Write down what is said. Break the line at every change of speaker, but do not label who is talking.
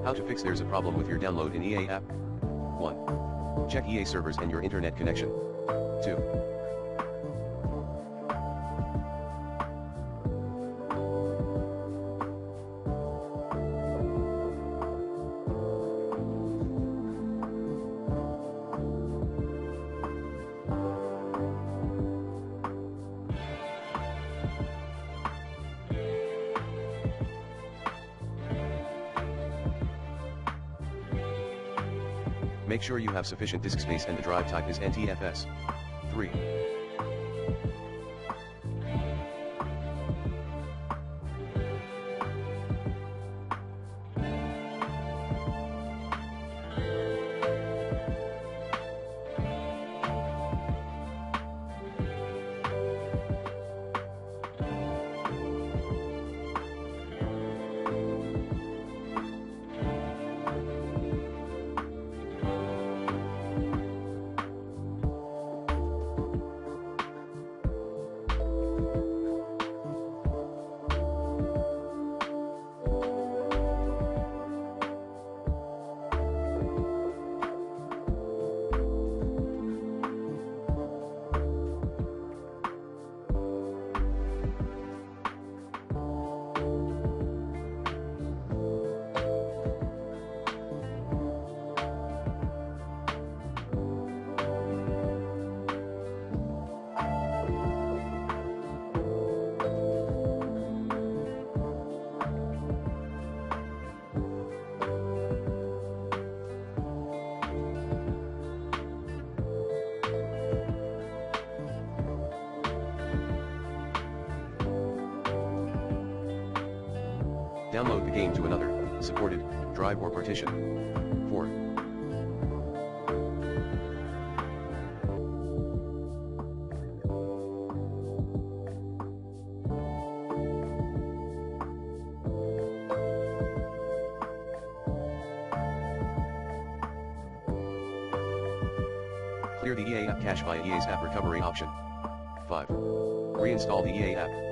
How to fix there's a problem with your download in EA app. 1. Check EA servers and your internet connection. 2. Make sure you have sufficient disk space and the drive type is NTFS. 3. Download the game to another, supported, drive or partition. 4. Clear the EA app cache via EA's app recovery option. 5. Reinstall the EA app.